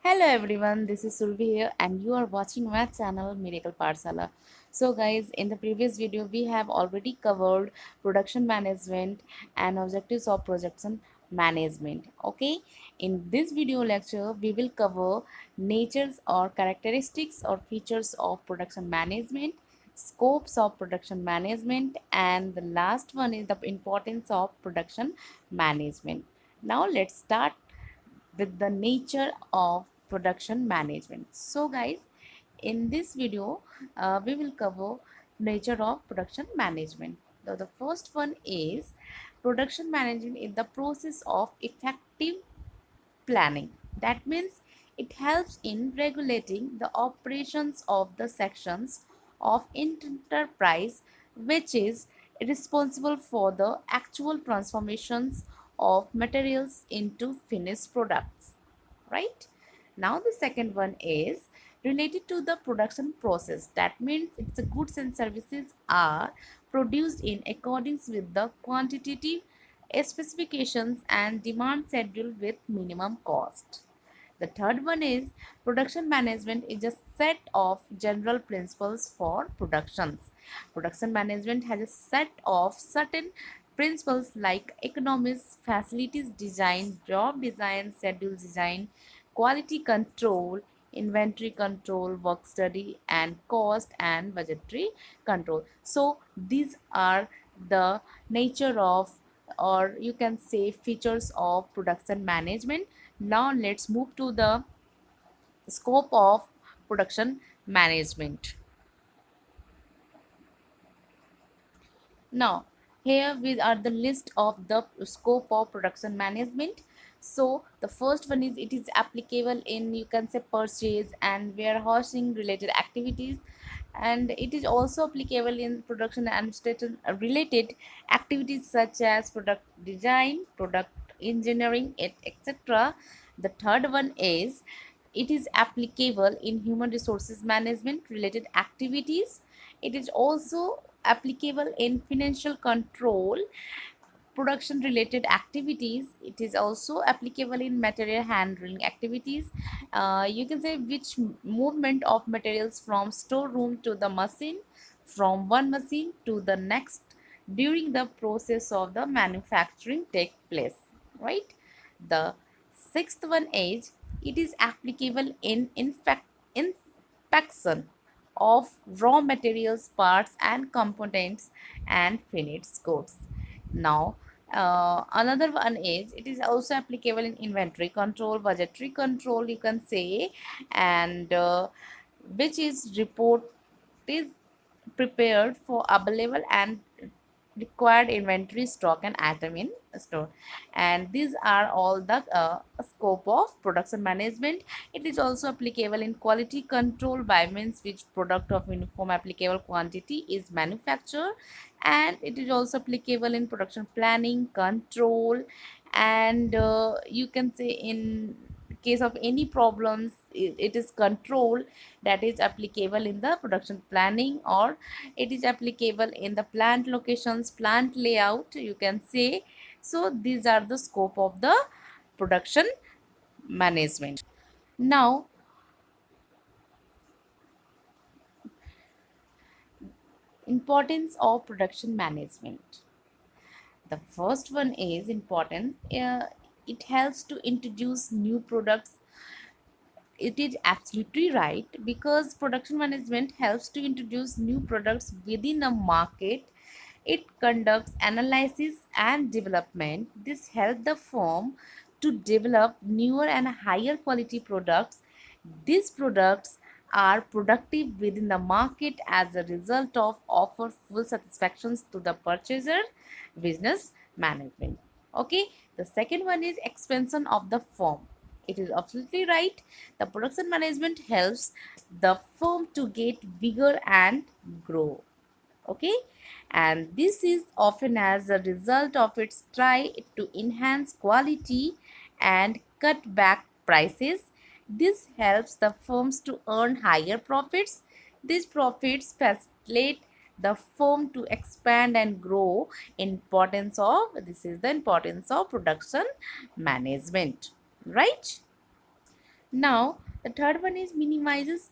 Hello everyone, this is Survi here and you are watching my channel Miracle Parsala. So guys, in the previous video we have already covered production management and objectives of production management. Okay, in this video lecture we will cover natures or characteristics or features of production management, scopes of production management, and the last one is the importance of production management. Now let's start with the nature of production management. So guys, in this video we will cover nature of production management. The first one is production management is the process of effective planning. That means it helps in regulating the operations of the sections of enterprise which is responsible for the actual transformations of materials into finished products, right? Now the second one is related to the production process. That means it's the goods and services are produced in accordance with the quantitative specifications and demand schedule with minimum cost. The third one is production management is a set of general principles for productions. Production management has a set of certain principles like economics, facilities design, job design, schedule design, quality control, inventory control, work study, and cost and budgetary control. So these are the nature of, or you can say, features of production management. Now let's move to the scope of production management. Now, here we are the list of the scope of production management. So, the first one is it is applicable in, you can say, purchase and warehousing related activities, and it is also applicable in production and administration related activities such as product design, product engineering, etc. The third one is it is applicable in human resources management related activities. It is also applicable in financial control production related activities. It is also applicable in material handling activities. You can say which movement of materials from storeroom to the machine, from one machine to the next during the process of the manufacturing take place, right? The sixth one is it is applicable in inspection of raw materials, parts and components and finished goods. Now, another one is it is also applicable in inventory control, budgetary control, you can say, and which is report is prepared for available and required inventory stock and item in store. And these are all the scope of production management. It is also applicable in quality control by means which product of uniform applicable quantity is manufactured, and it is also applicable in production planning control, and you can say in case of any problems it is control that is applicable in the production planning, or it is applicable in the plant locations, plant layout, you can say. So these are the scope of the production management. Now, importance of production management. The first one is important. It helps to introduce new products. It is absolutely right because production management helps to introduce new products within a market. It conducts analysis and development. This helps the firm to develop newer and higher quality products. These products are productive within the market as a result of offer full satisfactions to the purchaser. Business management. Okay, the second one is expansion of the firm. It is absolutely right. The production management helps the firm to get bigger and grow. Okay, and this is often as a result of its try to enhance quality and cut back prices. This helps the firms to earn higher profits. These profits facilitate the firm to expand and grow. Importance of, this is the importance of production management, right? Now the third one is minimizes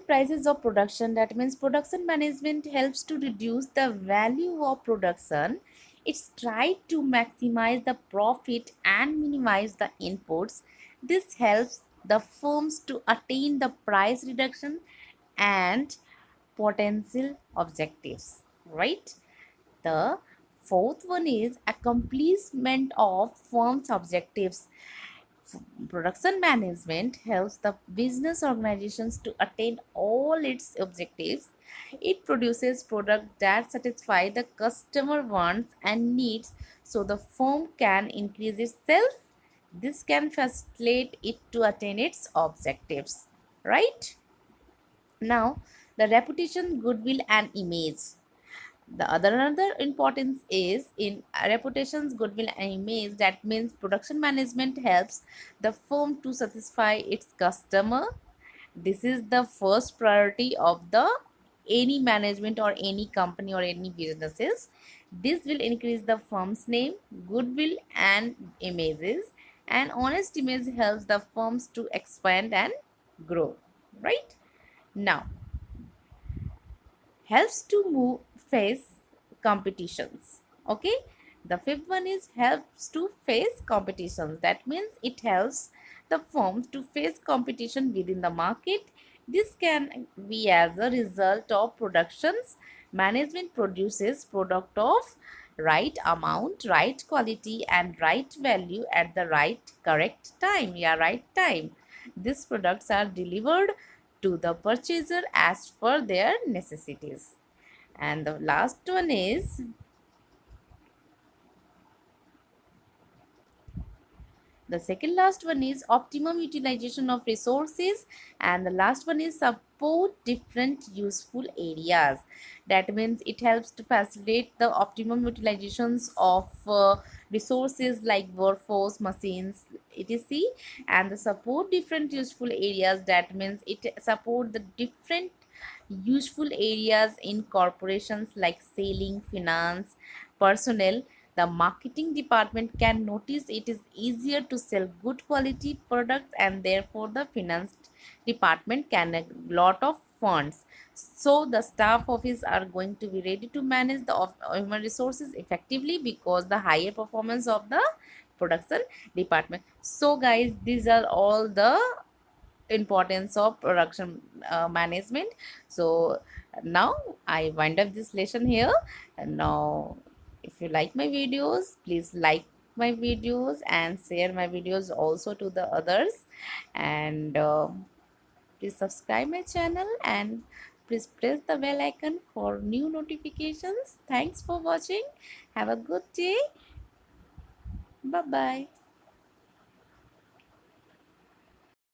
prices of production. That means production management helps to reduce the value of production. It's tried to maximize the profit and minimize the inputs. This helps the firms to attain the price reduction and potential objectives, right? The fourth one is accomplishment of firm's objectives. Production management helps the business organizations to attain all its objectives. It produces products that satisfy the customer wants and needs so the firm can increase its sales. This can facilitate it to attain its objectives, right? Now, the reputation, goodwill, and image. The other another importance is in reputations, goodwill, and image. That means production management helps the firm to satisfy its customer. This is the first priority of the any management or any company or any businesses. This will increase the firm's name, goodwill, and images. And honest image helps the firms to expand and grow. Right now, helps to move face competitions. Okay, the fifth one is helps to face competitions. That means it helps the firms to face competition within the market. This can be as a result of productions management produces product of right amount, right quality, and right value at the right correct time. Yeah, right time. These products are delivered to the purchaser as per their necessities. And the last one is the second last one is optimum utilization of resources, and the last one is support different useful areas. That means it helps to facilitate the optimum utilizations of resources like workforce, machines, etc., and the support different useful areas. That means it support the different useful areas in corporations like selling, finance, personnel. The marketing department can notice it is easier to sell good quality products, and therefore the finance department can a lot of funds. So the staff office are going to be ready to manage the human resources effectively because the higher performance of the production department. So guys, these are all the importance of production management. So now I wind up this lesson here. And now if you like my videos, please like my videos and share my videos also to the others. And please subscribe my channel and please press the bell icon for new notifications. Thanks for watching. Have a good day. Bye bye.